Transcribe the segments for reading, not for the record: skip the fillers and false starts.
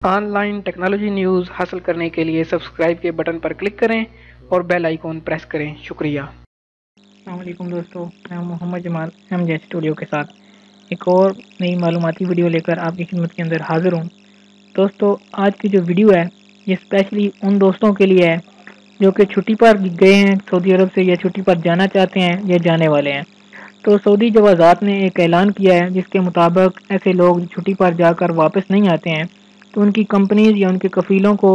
On line technology news حاصل کرنے کے لیے سبسکرائب کے بٹن پر کلک کریں اور بیل آئیکن پریس کریں۔ شکریہ۔ السلام علیکم دوستو، میں محمد جمال ایم جے اسٹوڈیو کے ساتھ ایک اور نئی معلوماتی ویڈیو لے کر آپ کی خدمت کے اندر حاضر ہوں۔ دوستو، آج کی جو ویڈیو ہے یہ اسپیشلی ان دوستوں کے لیے ہے جو کہ چھٹی پر گئے ہیں سعودی عرب سے، یا چھٹی پر جانا چاہتے ہیں یا جانے والے ہیں۔ تو سعودی جوازات نے ایک اعلان کیا ہے جس کے مطابق ایسے لوگ چھٹی پر جا کر واپس نہیں آتے ہیں تو ان کی کمپنیز یا ان کے کفیلوں کو،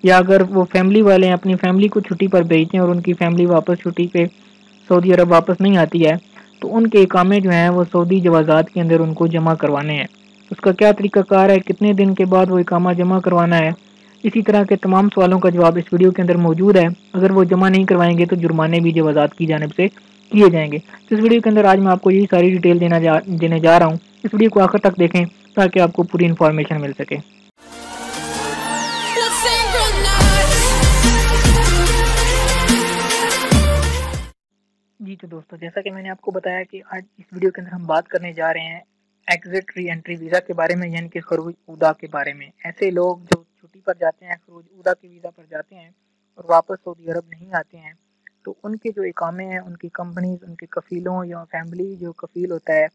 یا اگر وہ فیملی والے ہیں اپنی فیملی کو چھٹی پر بھیجتے ہیں اور ان کی فیملی واپس چھٹی پہ سعودی عرب واپس نہیں آتی ہے تو ان کے اقامے جو ہیں وہ سعودی جوازات کے اندر ان کو جمع کروانے ہیں۔ اس کا کیا طریقہ کار ہے، کتنے دن کے بعد وہ اقامہ جمع کروانا ہے، اسی طرح کے تمام سوالوں کا جواب اس ویڈیو کے اندر موجود ہے۔ اگر وہ جمع نہیں کروائیں گے تو جرمانے بھی جوازات کی جانب سے کیے جائیں گے۔ اس ویڈیو کے اندر آج میں آپ کو یہی ساری ڈیٹیل دینے جا رہا ہوں۔ اس ویڈیو کو آخر تک دیکھیں تاکہ آپ کو پوری انفارمیشن مل سکے۔ جی تو دوستو، جیسا کہ میں نے آپ کو بتایا کہ آج اس ویڈیو کے اندر ہم بات کرنے جا رہے ہیں ایگزٹ ری انٹری ویزا کے بارے میں، یعنی کہ خروج اودا کے بارے میں۔ ایسے لوگ جو چھٹی پر جاتے ہیں، خروج اودا کے ویزا پر جاتے ہیں اور واپس سعودی عرب نہیں آتے ہیں تو ان کے جو اقامے ہیں، ان کی کمپنیز، ان کے کفیلوں یا فیملی جو کفیل ہوتا ہے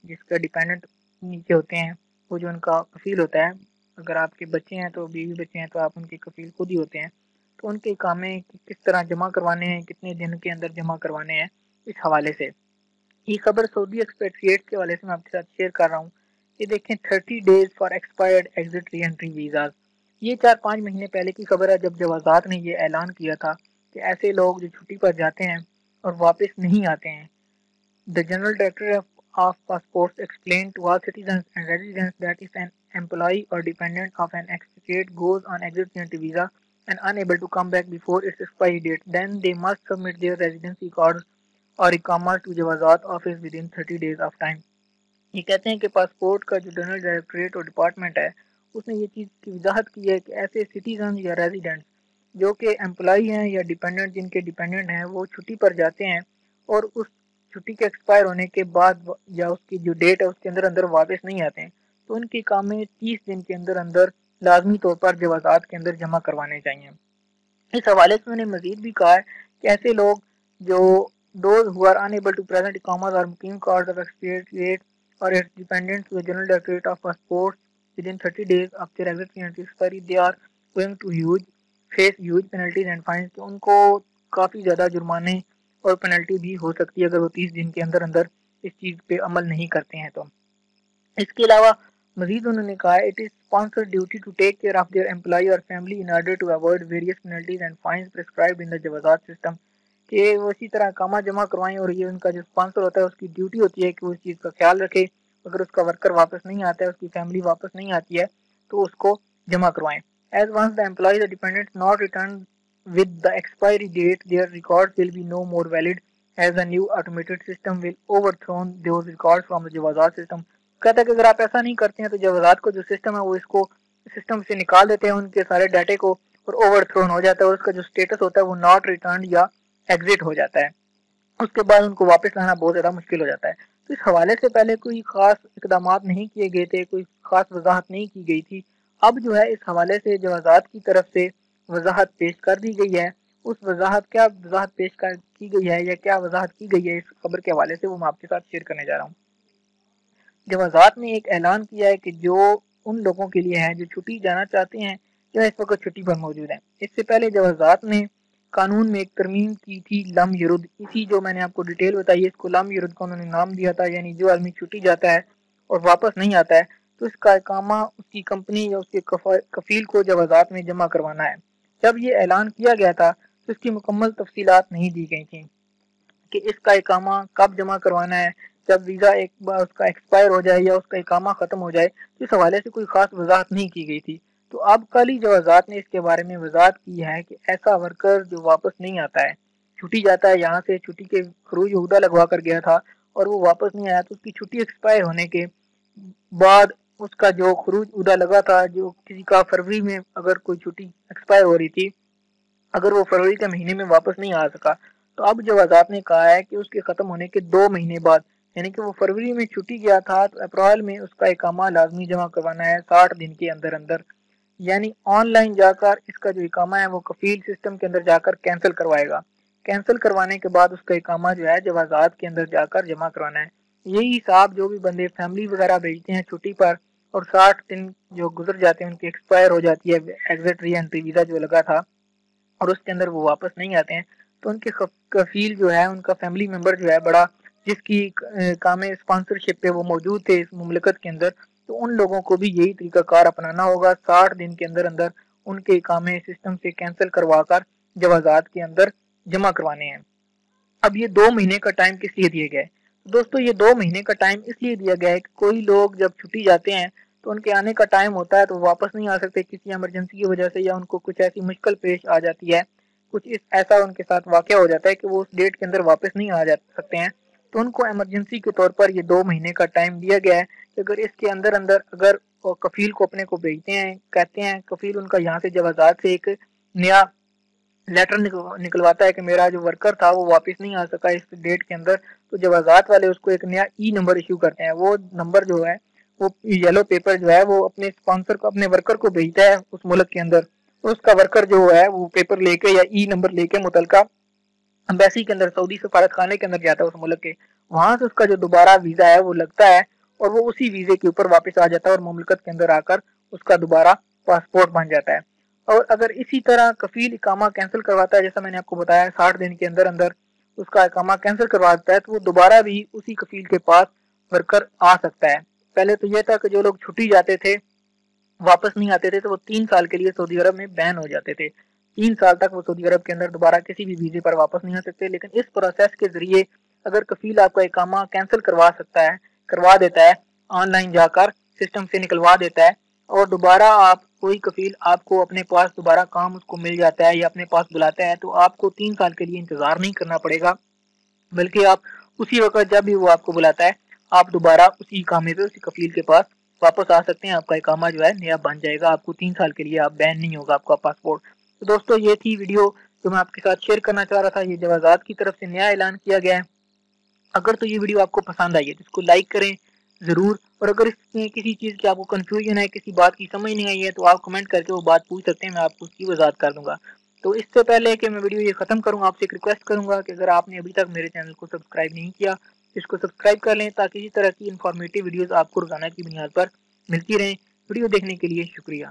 جس کا ڈیپینڈنٹ نیچے ہوتے ہیں، وہ جو ان کا کفیل ہوتا ہے، اگر آپ کے بچے ہیں تو بیوی بچے ہیں تو آپ ان کے کفیل خود ہی ہوتے ہیں، تو ان کے اقامے کس طرح جمع کروانے ہیں، کتنے دن کے اندر جمع کروانے ہیں، اس حوالے سے یہ خبر سعودی ایکسپیٹریٹ کے حوالے سے میں آپ کے ساتھ شیئر کر رہا ہوں۔ یہ دیکھیں 30 days for expired exit re entry visas, یہ 4-5 مہینے پہلے کی خبر ہے جب جوازات نے یہ اعلان کیا تھا کہ ایسے لوگ جو چھٹی پر جاتے ہیں اور واپس نہیں آتے ہیں۔ The General Director of Passports explained to all citizens and residents that if an employee or dependent of an expatriate goes on exit entry visa and unable to come back before its expiry date, then they must submit their residency cards or Iqama to Jawazat office within 30 days of time۔ یہ کہتے ہیں کہ passport کا جو general directorate اور department ہے اس نے یہ چیز کی وضاحت کی ہے کہ ایسے سٹیزن یا ریزیڈنٹ جو کہ امپلائی ہیں یا ڈیپینڈنٹ، جن کے ڈیپینڈنٹ ہیں، وہ چھٹی پر جاتے ہیں اور اس چھٹی کے ایکسپائر ہونے کے بعد یا اس کی جو ڈیٹ ہے اس کے اندر اندر واپس نہیں آتے ہیں تو ان کے اقامے 30 دن کے اندر اندر لازمی طور پر جوازات کے اندر جمع کروانے چاہیے۔ اس حوالے سے میں نے مزید بھی کہا ہے کہ ایسے لوگ جو those who are unable to present Iqamas or Muqim cards of expatriate or its dependents to the General Directorate of Passports within 30 days of their exit entry expiry, they are going to face huge penalties and fines، کہ ان کو کافی زیادہ جرمانے اور penalty بھی ہو سکتی ہے اگر وہ 30 دن کے اندر اندر اس چیز پہ عمل نہیں کرتے ہیں۔ تو اس کے علاوہ مزید انہوں نے کہا it is sponsored duty to take care of their employee or family in order to avoid various penalties and fines prescribed in the Jawazat system، کہ وہ اسی طرح اقامہ جمع کروائیں اور یہ ان کا جو اسپانسر ہوتا ہے اس کی ڈیوٹی ہوتی ہے کہ وہ اس چیز کا خیال رکھے، اگر اس کا ورکر واپس نہیں آتا ہے، اس کی فیملی واپس نہیں آتی ہے تو اس کو جمع کروائیں۔ As once the employees or dependents not returned with the expiry date, their records will be no more valid as the new automated system will overthrow those records from the Jawazat system۔ کہتا ہے کہ اگر آپ ایسا نہیں کرتے ہیں تو جوازات کو جو سسٹم ہے وہ اس کو سسٹم سے نکال دیتے ہیں، ان کے سارے ڈاٹے کو، اور اوور تھرون ہو جاتا ہے اور اس کا جو سٹیٹس ہوتا ہے وہ ناٹ ریٹرنڈ یا ایگزٹ ہو جاتا ہے۔ اس کے بعد ان کو واپس لانا بہت زیادہ مشکل ہو جاتا ہے۔ تو اس حوالے سے پہلے کوئی خاص اقدامات نہیں کیے گئے تھے، کوئی خاص وضاحت نہیں کی گئی تھی۔ اب جو ہے اس حوالے سے جوازات کی طرف سے وضاحت پیش کر دی گئی ہے۔ اس کیا وضاحت پیش کی گئی ہے یا کیا وضاحت کی گئی ہے اس خبر کے حوالے سے، وہ میں آپ کے ساتھ شیئر کرنے جا رہا ہوں۔ جوازات نے ایک اعلان کیا ہے کہ جو ان لوگوں کے لیے ہے جو چھٹی جانا چاہتے ہیں یا اس وقت چھٹی پر موجود ہیں۔ اس سے پہلے جوازات نے قانون میں ایک ترمیم کی تھی، لم یرد، اسی جو میں نے آپ کو ڈیٹیل بتائی ہے اس کو لم یرد کا انہوں نے نام دیا تھا، یعنی جو آدمی چھٹی جاتا ہے اور واپس نہیں آتا ہے تو اس کا اقامہ اس کی کمپنی یا اس کے کفیل کو جوازات میں جمع کروانا ہے۔ جب یہ اعلان کیا گیا تھا تو اس کی مکمل تفصیلات نہیں دی گئی تھیں کہ اس کا اقامہ کب جمع کروانا ہے، جب ویزا ایک بار اس کا ایکسپائر ہو جائے یا اس کا اقامہ ختم ہو جائے، تو اس حوالے سے کوئی خاص وضاحت نہیں کی گئی تھی۔ تو اب کل ہی جوازات نے اس کے بارے میں وضاحت کی ہے کہ ایسا ورکر جو واپس نہیں آتا ہے، چھٹی جاتا ہے، یہاں سے چھٹی کے خروج عہدہ لگوا کر گیا تھا اور وہ واپس نہیں آیا تو اس کی چھٹی ایکسپائر ہونے کے بعد اس کا جو خروج عہدہ لگا تھا، جو کسی کا فروری میں اگر کوئی چھٹی ایکسپائر ہو رہی تھی، اگر وہ فروری کے مہینے میں واپس نہیں آ سکا تو اب جوازات نے کہا ہے کہ اس کے ختم ہونے کے 2 مہینے بعد، یعنی کہ وہ فروری میں چھٹی گیا تھا تو اپریل میں اس کا اقامہ لازمی جمع کروانا ہے 60 دن کے اندر اندر۔ یعنی آن لائن جا کر اس کا جو اقامہ ہے وہ کفیل سسٹم کے اندر جا کر کینسل کروائے گا. کینسل کروانے کے بعد اس کا اقامہ جو ہے جوازات کے اندر جا کر جمع کروانا ہے. یہی حساب جو بھی بندے فیملی وغیرہ بھیجتے ہیں چھٹی پر اور 60 دن جو گزر جاتے ہیں ان کی ایکسپائر ہو جاتی ہے ایگزٹ ری انٹری ویزا جو لگا تھا اور اس کے اندر وہ واپس نہیں آتے ہیں تو ان کے کفیل جو ہے ان کا فیملی ممبر جو ہے بڑا جس کی کام اسپانسرشپ پہ وہ موجود تھے اس مملکت کے اندر تو ان لوگوں کو بھی یہی طریقہ کار اپنانا ہوگا. 60 دن کے اندر اندر ان کے اقامے سسٹم سے کینسل کروا کر جوازات کے اندر جمع کروانے ہیں. اب یہ 2 مہینے کا ٹائم کس لیے دیا گیا ہے دوستو؟ یہ 2 مہینے کا ٹائم اس لیے دیا گیا ہے کہ کوئی لوگ جب چھٹی جاتے ہیں تو ان کے آنے کا ٹائم ہوتا ہے تو واپس نہیں آ سکتے کسی ایمرجنسی کی وجہ سے یا ان کو کچھ ایسی مشکل پیش آ جاتی ہے, کچھ ایسا ان کے ساتھ واقعہ ہو جاتا ہے کہ وہ اس ڈیٹ کے اندر واپس نہیں آ جا سکتے ہیں تو ان کو ایمرجنسی کے طور پر یہ 2 مہینے کا ٹائم دیا گیا ہے کہ اگر اس کے اندر اگر کفیل کو اپنے کو بھیجتے ہیں, کہتے ہیں کفیل ان کا یہاں سے جوازات سے ایک نیا لیٹر نکلواتا ہے کہ میرا جو ورکر تھا وہ واپس نہیں آ سکا اس ڈیٹ کے اندر, تو جوازات والے اس کو ایک نیا ای نمبر ایشو کرتے ہیں. وہ نمبر جو ہے وہ یلو پیپر جو ہے وہ اپنے اسپانسر کو اپنے ورکر کو بھیجتا ہے اس ملک کے اندر. اس کا ورکر جو ہے وہ پیپر لے کے یا ای نمبر لے کے متعلقہ امبیسی کے اندر سعودی سفارت خانے کے اندر جاتا ہے اس ملک کے, وہاں سے اس کا جو دوبارہ ویزا ہے وہ لگتا ہے اور وہ اسی ویزے کے اوپر واپس آ جاتا ہے اور مملکت کے اندر آ کر اس کا دوبارہ پاسپورٹ بن جاتا ہے. اور اگر اسی طرح کفیل اقامہ کینسل کرواتا ہے جیسا میں نے آپ کو بتایا 60 دن کے اندر اندر اس کا اقامہ کینسل کرواتا ہے تو وہ دوبارہ بھی اسی کفیل کے پاس ورکر آ سکتا ہے. پہلے تو یہ تھا کہ جو لوگ چھٹی جاتے تھے واپس نہیں آتے تھے تو وہ 3 سال کے لیے سعودی عرب میں بین ہو جاتے تھے. 3 سال تک وہ سعودی عرب کے اندر دوبارہ کسی بھی ویزے پر واپس نہیں آ سکتے. لیکن اس پروسیس کے ذریعے اگر کفیل آپ کا اقامہ کینسل کروا دیتا ہے آن لائن جا کر سسٹم سے نکلوا دیتا ہے اور دوبارہ کوئی کفیل آپ کو اپنے پاس دوبارہ کام اس کو مل جاتا ہے یا اپنے پاس بلاتا ہے تو آپ کو 3 سال کے لیے انتظار نہیں کرنا پڑے گا, بلکہ آپ اسی وقت جب بھی وہ آپ کو بلاتا ہے آپ دوبارہ اسی اقامے پہ اسی کفیل کے پاس واپس آ سکتے ہیں. آپ کا اقامہ جو ہے نیا بن جائے گا, آپ کو 3 سال کے لیے آپ بین نہیں ہوگا آپ کا پاسپورٹ. تو دوستو یہ تھی ویڈیو جو میں آپ کے ساتھ شیئر کرنا چاہ رہا تھا. یہ جوازات کی طرف سے نیا اعلان کیا گیا ہے. اگر تو یہ ویڈیو آپ کو پسند آئی ہے تو اس کو لائک کریں ضرور, اور اگر اس میں کسی چیز کی آپ کو کنفیوژن ہے کسی بات کی سمجھ نہیں آئی ہے تو آپ کمنٹ کر کے وہ بات پوچھ سکتے ہیں, میں آپ کو اس کی وضاحت کر دوں گا. تو اس سے پہلے کہ میں ویڈیو یہ ختم کروں آپ سے ایک ریکویسٹ کروں گا کہ اگر آپ نے ابھی تک میرے چینل کو سبسکرائب نہیں کیا اس کو سبسکرائب کر لیں تاکہ اسی طرح کی انفارمیٹیو ویڈیوز آپ کو روزانہ کی بنیاد پر ملتی رہیں. ویڈیو دیکھنے کے لیے شکریہ.